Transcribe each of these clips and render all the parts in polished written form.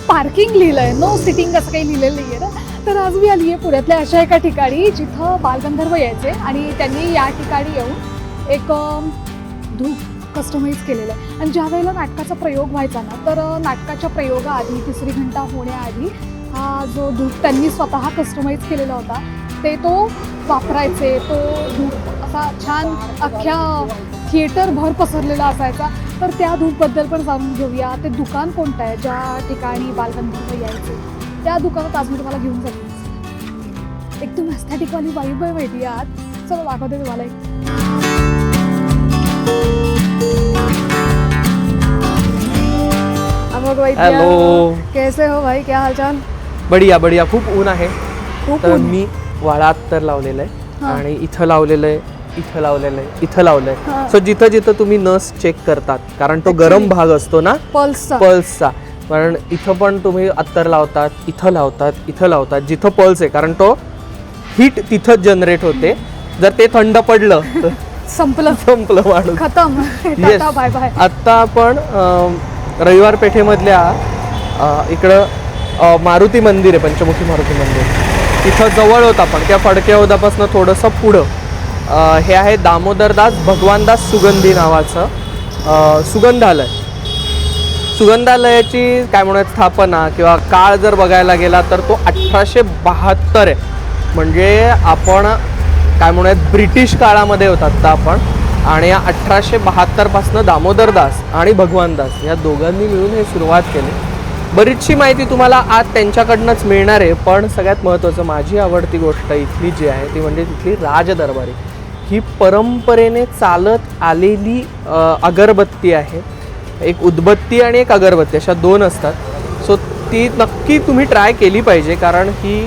Parking लिहिलंय, no sitting असं काही लिहिलेलं नाहीये ना. तर आज मी आली आहे पुण्यातल्या अशा एका ठिकाणी जिथं बालगंधर्व यायचे आणि त्यांनी या ठिकाणी येऊन एक धूप कस्टमाइज केलेलं आहे. आणि ज्या वेळेला नाटकाचा प्रयोग व्हायचा ना, तर नाटकाच्या प्रयोगाआधी तिसरी घंटा होण्याआधी हा जो धूप त्यांनी स्वतः कस्टमाइज केलेला होता ते तो वापरायचे. तो धूप असा छान अख्ख्या थिएटरभर पसरलेला असायचा. तर त्या धूपबद्दल पण जाणून घेऊया. ते दुकान कोणतं आहे ज्या ठिकाणी बालगंधर्व यायचे, त्या दुकानात आज मी तुम्हाला घेऊन जाते. एकदम एस्थेटिकवाली वाईब आहे माहिती आहे आज. चलो दाखवते तुम्हाला एक. अमोघ वैद्य, हेलो, कैसे हो भाई, क्या हालचाल? बढिया बढिया. खूप ऊन आहे खूप तर ऊन. मी वाळा अत्तर लावलेलं आहे हा. आणि इथं लावलेलं आहे, इथं लावलेलं आहे, इथं लावलंय. हा. सो जिथं जिथं तुम्ही नस चेक करतात, कारण तो गरम भाग असतो ना पल्सचा. पल्सचा, कारण इथं पण तुम्ही अत्तर लावतात, इथं लावतात, इथं लावतात, जिथं पल्स आहे, कारण तो हीट तिथंच जनरेट होते. जर ते थंड पडलं तर संपलं, संपलं माणूस. खतम. Yes. Tata bye bye. आत्ता आपण रविवार पेठेमधल्या इकडं मारुती मंदिर आहे, पंचमुखी मारुती मंदिर, तिथं जवळ होतं आपण त्या फडक्या ओदापासून थोडंसं पुढं हे आहे दामोदरदास भगवानदास सुगंधी नावाचं सुगंधालय. सुगंधालयाची काय म्हणूयात स्थापना किंवा काळ जर बघायला गेला तर तो 1872 आहे. म्हणजे आपण काय म्हणूयात ब्रिटिश काळामध्ये होतात आता आपण. आणि या 1872 पासून दामोदरदास आणि भगवानदास या दोघांनी मिळून हे सुरुवात केली. बरीचशी माहिती तुम्हाला आज त्यांच्याकडनंच मिळणार आहे. पण सगळ्यात महत्त्वाचं, माझी आवडती गोष्ट इथली जी आहे ती म्हणजे तिथली राजदरबारी. ही परंपरेने चालत आलेली अगरबत्ती आहे. एक उदबत्ती आणि एक अगरबत्ती अशा दोन असतात. सो ती नक्की तुम्ही ट्राय केली पाहिजे, कारण ही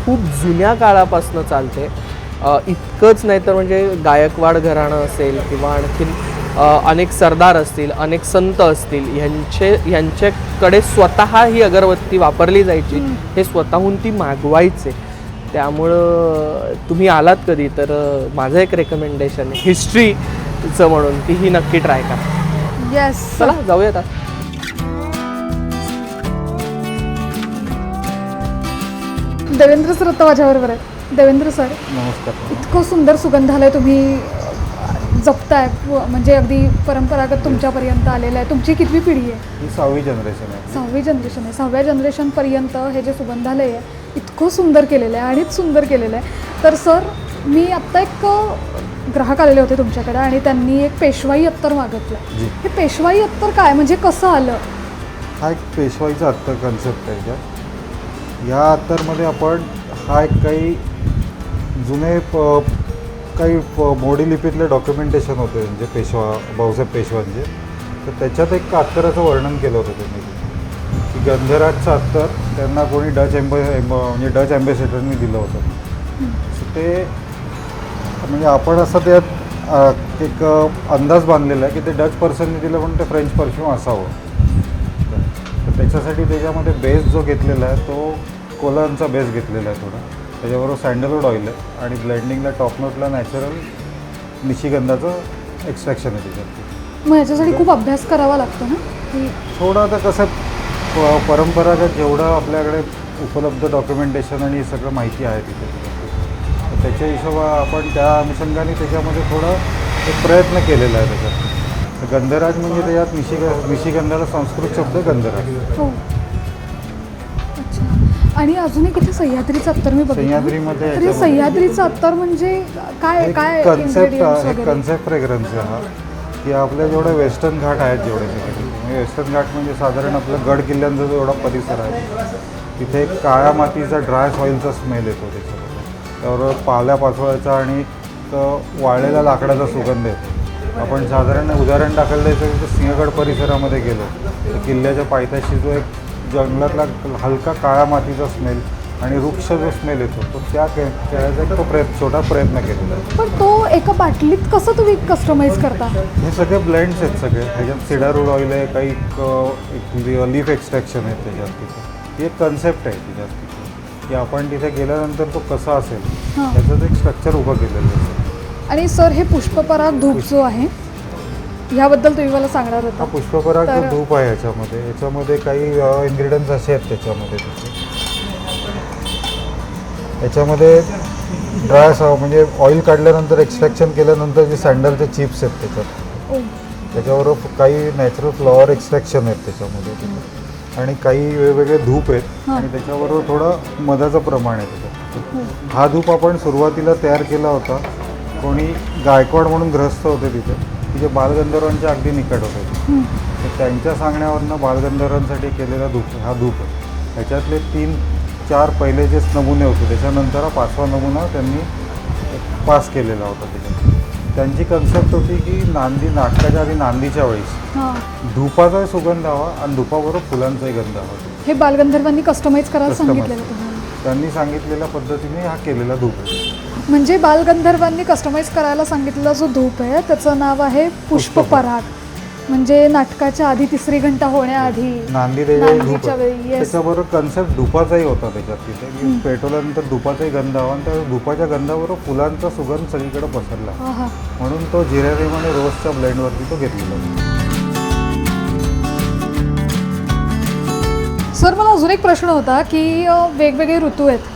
खूप जुन्या काळापासून चालते. इतकंच नाही तर म्हणजे गायकवाड घराणं असेल किंवा आणखीन अनेक सरदार असतील, अनेक संत असतील, यांच्याकडे स्वतः ही अगरबत्ती वापरली जायची. हे स्वतःहून ती मागवायचे. त्यामुळं तुम्ही आलात कधी तर माझं एक रेकमेंडेशन आहे हिस्ट्रीचं म्हणून, ती ही नक्की ट्राय करा. येस, चला जाऊयात. देवेंद्र सर आता माझ्याबरोबर आहेत. देवेंद्र सर, नमस्कार. इतकं सुंदर सुगंधालय तुम्ही जपताय, म्हणजे अगदी परंपरागत तुमच्यापर्यंत आलेलं आहे. तुमची कितवी पिढी आहे? ही 6वी जनरेशन आहे. 6वी जनरेशन आहे. 6व्या जनरेशनपर्यंत हे जे सुगंधालय आहे इतकं सुंदर केलेलं आहे आणि सुंदर केलेलं आहे. तर सर, मी आत्ता एक ग्राहक आलेले होते तुमच्याकडे आणि त्यांनी एक पेशवाई अत्तर मागितलं. जी. हे पेशवाई अत्तर काय, म्हणजे कसं आलं? हा एक पेशवाईचा अत्तर कन्सेप्ट आहे. या अत्तरमध्ये आपण हा एक काही जुने काही मोडी लिपीतले डॉक्युमेंटेशन होते म्हणजे भाऊसाहेब पेशवांचे. तर त्याच्यात एक अत्तराचं वर्णन केलं होतं त्यांनी की गंधराजचं अत्तर त्यांना कोणी म्हणजे डच ॲम्बेसेडरनी दिलं होतं. सो ते म्हणजे आपण असं त्यात एक अंदाज बांधलेला आहे की ते डच पर्सनने दिलं पण ते फ्रेंच परफ्यूम असावं. तर त्याच्यासाठी त्याच्यामध्ये बेस जो घेतलेला आहे तो कोलनचा बेस घेतलेला आहे थोडा. त्याच्याबरोबर सँडलवूड ऑइल आहे आणि ब्लेंडिंगला टॉप नोटला नॅचरल निशिगंधाचं एक्स्ट्रॅक्शन आहे त्याच्यात. मग याच्यासाठी खूप अभ्यास करावा लागतो ना की? थोडं आता कसं परंपरागत जेवढं आपल्याकडे उपलब्ध डॉक्युमेंटेशन आणि सगळं माहिती आहे तिथे, तर त्याच्या हिशोबा आपण त्या अनुषंगाने त्याच्यामध्ये थोडं एक प्रयत्न केलेला आहे त्याच्यात. गंधराज म्हणजे त्याच्यात निशिगंधाला संस्कृत शब्द गंधराज. हो, अच्छा. आणि अजून एक इथे सह्याद्रीचं अत्तर मी बघितलं. सह्याद्रीमध्ये तर हे सह्याद्रीचं अत्तर म्हणजे काय काय कन्सेप्ट ingredients हे वगैरे? कन्सेप्ट फ्रेग्रन्स आहे हा, की आपल्या जेवढे वेस्टर्न घाट आहेत जेवढे म्हणजे वेस्टर्न घाट म्हणजे साधारण आपलं गड किल्ल्यांचा जो एवढा परिसर आहे तिथे एक काळ्या मातीचा ड्राय सॉईलचा स्मेल येतो त्याच्याबरोबर. त्याबरोबर पाल्या पाचोळ्याचा आणि वाळलेल्या लाकडाचा सुगंध येतो. आपण साधारण उदाहरण टाकायला द्यायचं तर सिंहगड परिसरामध्ये गेलो तर किल्ल्याच्या पायथ्याशी जो एक जंगलातला हलका काळ्या मातीचा स्मेल आणि वृक्ष जो स्मेल येतो तो त्याचा तो छोटा प्रयत्न केलेला आहे. पण तो एका बाटलीत कसं तुम्ही कस्टमाइज करता? हे सगळे ब्लेंड्स आहेत सगळे. ह्याच्यात सीडारूड ऑइल आहे, काही लीफ एक्स्ट्रॅक्शन आहे त्याच्यात. तिथे ही एक कन्सेप्ट आहे त्याच्यात तिथे की आपण तिथे गेल्यानंतर तो कसा असेल त्याचं एक स्ट्रक्चर उभं केलेलं आहे. आणि सर, हे पुष्पपराग धूप जो आहे ह्याबद्दल तुम्ही मला सांगणार हा होता. पुष्पपराग जो तर- धूप आहे याच्यामध्ये काही इन्ग्रेडियंट्स असे आहेत त्याच्यामध्ये याच्यामध्ये म्हणजे ऑइल काढल्यानंतर एक्स्ट्रॅक्शन केल्यानंतर जे सँडलचे चिप्स आहेत त्याच्यात, ओ, त्याच्याबरोबर काही नॅचरल फ्लॉवर एक्स्ट्रॅक्शन आहेत त्याच्यामध्ये आणि काही वेगवेगळे धूप आहेत आणि त्याच्याबरोबर थोडं मधाचं प्रमाण आहे त्याच्यात. हा धूप आपण सुरुवातीला तयार केला होता. कोणी गायकवाड म्हणून ग्रस्त होते तिथे, की जे बालगंधर्वांच्या अगदी निकट होते. तर त्यांच्या सांगण्यावरनं बालगंधर्वांसाठी केलेला हा धूप आहे. ह्याच्यातले 3-4 पहिले जे नमुने होते त्याच्यानंतर हा 5वा नमुना त्यांनी पास केलेला होता त्याच्यात. त्यांची कन्सेप्ट होती की नाटकाच्या आधी नांदीच्या वेळेस हां. धुपाचाही सुगंध हवा आणि धुपाबरोबर फुलांचाही गंध हवा. हे बालगंधर्वांनी कस्टमाइज करायला Customize. सांगितलेलं तुम्हाला? त्यांनी सांगितलेल्या पद्धतीने हा केलेला धूप आहे. म्हणजे बालगंधर्वांनी कस्टमाइज करायला सांगितलेला जो धूप आहे त्याचं नाव आहे पुष्पपराग. म्हणजे नाटकाच्या आधी 3री घंटा होण्याआधी नांदी देवी धूप नांदीच्या वेळी. yes. त्याच्याबरोबर कन्सेप्ट धुपाचाही होता त्याच्यात तिथे की पेटवल्यानंतर धुपाचाही गंध हवा आणि त्या धुपाच्या गंधाबरोबर फुलांचा सुगंध सगळीकडे पसरला. आहा. म्हणून तो जिरेरेम आणि रोजच्या ब्लेंडवरती तो घेतलेला होता. सर मला अजून एक प्रश्न होता की वेगवेगळे ऋतू आहेत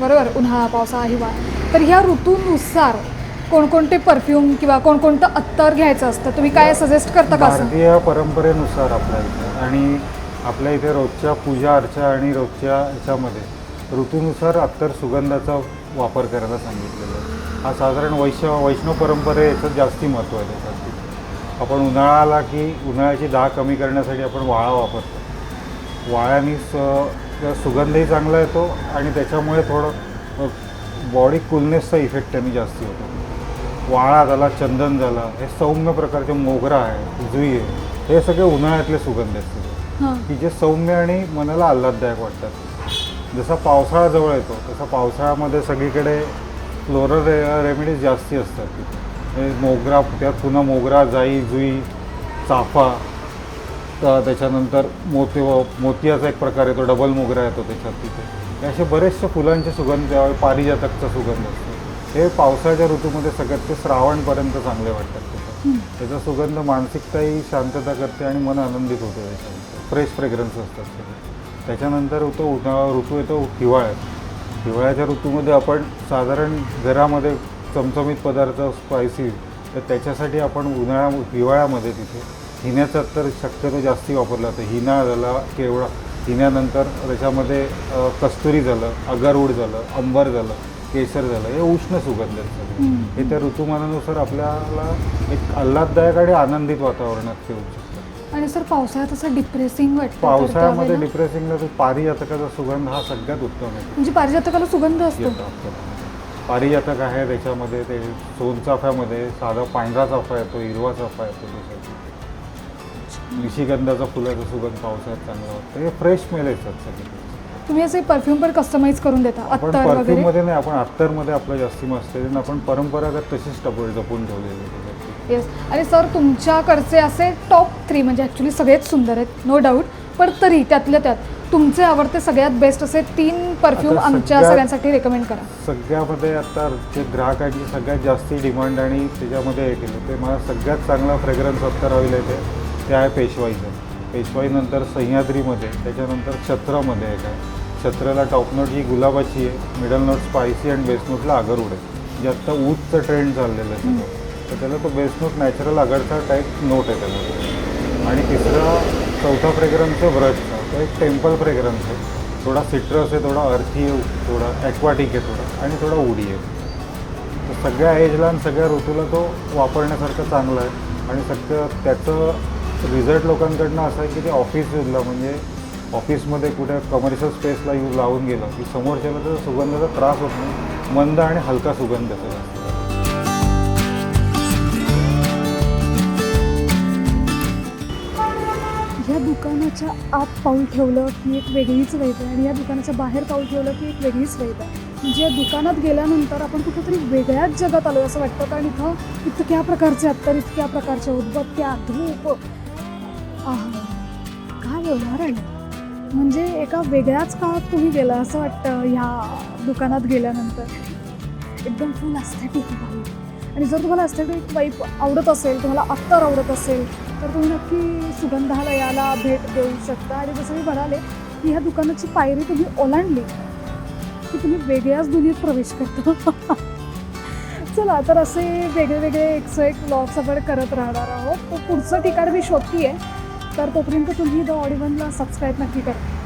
बरोबर, उन्हाळा पावसाळा हिवाळा, तर ह्या ऋतूनुसार कोणकोणते परफ्यूम किंवा कोणकोणतं अत्तर घ्यायचं असतं, तुम्ही काय सजेस्ट करता का असं? भारतीय परंपरेनुसार आपल्या इथे आणि आपल्या इथे रोजच्या पूजा अर्चा आणि रोजच्या ह्याच्यामध्ये ऋतूनुसार अत्तर सुगंधाचा वापर करायला सांगितलेला आहे. हा साधारण वैष्णव परंपरे याचं जास्ती महत्त्व आहे त्याच्यात. आपण उन्हाळा आला की उन्हाळ्याची दाह कमी करण्यासाठी आपण वाळा वापरतो. वाळ्याने सुगंधही चांगला येतो आणि त्याच्यामुळे थोडं बॉडी कूलनेसचा इफेक्ट त्यांनी जास्ती होतो. वाळा झाला, चंदन झाला, हे सौम्य प्रकारचे मोगरा आहे, जुई आहे, हे सगळे उन्हाळ्यातले सुगंध असतात हां. की जे सौम्य आणि मनाला आल्हाददायक वाटतात. जसा पावसाळा जवळ येतो तसा पावसाळ्यामध्ये सगळीकडे फ्लोरल रेमेडीज जास्ती असतात. हे मोगरा, त्यात पुन्हा मोगरा, जाई, जुई, चाफा, त्याच्यानंतर मोतियाचा एक प्रकार येतो, डबल मोगरा येतो त्याच्यात तिथे. हे असे बरेचसे फुलांचे सुगंध, पारिजातकचा सुगंध असतो. हे पावसाळ्याच्या ऋतूमध्ये सगळ्यात ते श्रावणपर्यंत चांगले वाटतात त्याचा. त्याचा सुगंध मानसिकताही शांतता करते आणि मन आनंदित होते. त्याच्यानंतर फ्रेश फ्रेग्रन्स असतात सगळे. त्याच्यानंतर ऋतू येतो हिवाळ्यात. हिवाळ्याच्या ऋतूमध्ये आपण साधारण घरामध्ये चमचमीत पदार्थ स्पायसी, तर त्याच्यासाठी आपण हिवाळ्यामध्ये तिथे हिन्याचा तर शक्यतो जास्ती वापरला जातं. हिना झाला, केवळा, हिन्यानंतर त्याच्यामध्ये कस्तुरी झालं, अगरवूड झालं, अंबर झालं, केसर झालं, हे उष्ण सुगंध आहेत सगळे. हे त्या ऋतुमानानुसार आपल्याला एक आल्हाददायक आणि आनंदित वातावरणात ठेवू शकतात. आणि सर पावसाळ्यात असं डिप्रेसिंग वाटतं, पावसाळ्यामध्ये तर डिप्रेसिंगला पारिजातकाचा सुगंध हा सगळ्यात उत्तम आहे. म्हणजे पारिजातकाला सुगंध असतो. येतो आपल्याला. पारिजातक आहे, त्याच्यामध्ये ते सोनचाफ्यामध्ये साधा पांढरा चाफा येतो, हिरवा चाफा येतो, त्याच्यात निशिगंधाचा फुलाचा सुगंध पावसाळ्यात चांगला वाटतं. हे फ्रेश स्मेल येतात सगळे. तुम्ही असे परफ्यूम पण कस्टमाइज करून देता, आपण अत्तर वगैरे? परफ्यूममध्ये नाही, आपण अत्तरमध्ये आपलं जास्ती मस्त आहे. आपण परंपरागत तशीच जपून ठेवलेली आहे. येस. आणि सर तुमच्याकडचे असे टॉप 3 म्हणजे ॲक्च्युली सगळेच सुंदर आहेत, नो डाऊट, पण तरी त्यातल्या त्यात तुमचे आवडते सगळ्यात बेस्ट असे 3 परफ्यूम आता आमच्या सगळ्यांसाठी रेकमेंड करा. सगळ्यामध्ये आता जे ग्राहकांची सगळ्यात जास्ती डिमांड आणि त्याच्यामध्ये हे केलं ते मला सगळ्यात चांगला फ्रेग्रन्स अत्तर हवी येते ते आहे पेशवाईचं. पेशवाईनंतर सह्याद्रीमध्ये, त्याच्यानंतर छत्रमध्ये एक आहे. छत्रला टॉप नोट ही गुलाबाची आहे, मिडल नोट स्पायसी आणि बेस नोटला आगरवूड आहे. जे आत्ता ऊसचं ट्रेंड चाललेलं आहे सगळं, तर त्याला तो बेस नोट नॅचरल आगरचा टाईप नोट आहे त्याला. आणि चौथा फ्रेग्रन्स आहे ब्रशचा, तो एक टेम्पल फ्रेग्रन्स आहे. थोडा सिट्रस आहे, थोडा अर्थी आहे, थोडा ॲक्वाटिक आहे थोडा, आणि थोडा उडी आहे. तर सगळ्या एजला आणि सगळ्या ऋतूला तो वापरण्यासारखं चांगला आहे. आणि सगळं त्याचं रिझल्ट लोकांकडनं असं आहे की ते ऑफिस यूजला, म्हणजे ऑफिसमध्ये कुठे कमर्शियल स्पेसला लावून गेलं की समोरच्याला त्याचा सुगंधाचा त्रास होत नाही, मंद आणि हलका सुगंध त्याचा. या दुकानाच्या आत पाऊल ठेवलं की एक वेगळीच वेग आहे आणि या दुकानाच्या बाहेर पाऊल ठेवलं की एक वेगळीच वेग आहे. म्हणजे या दुकानात गेल्यानंतर आपण कुठेतरी वेगळ्याच जगात आलो असं वाटतं. कारण इथं इतक्या प्रकारचे अत्तर, इतक्या प्रकारच्या उदबत्त्या, धूप, काय बोलणार आहे, म्हणजे एका वेगळ्याच काळात तुम्ही गेला असं वाटतं ह्या दुकानात गेल्यानंतर. एकदम फुल अस्थेटिक भाई. आणि जर तुम्हाला एस्थेटिक वाईब आवडत असेल, तुम्हाला अत्तर आवडत असेल, तर तुम्ही नक्की सुगंधालयाला भेट देऊ शकता. आणि जसं मी म्हणाले की ह्या दुकानाची पायरी तुम्ही ओलांडली की तुम्ही वेगळ्याच दुनियेत प्रवेश करता. चला, तर असे वेगळे वेगळे 101 व्लॉग्स आपण करत राहणार आहोत. तर पुढचं ठिकाण मी शोधते आहे, तर तोपर्यंत तुम्ही द ऑडिओनला सबस्क्राईब नक्की करा.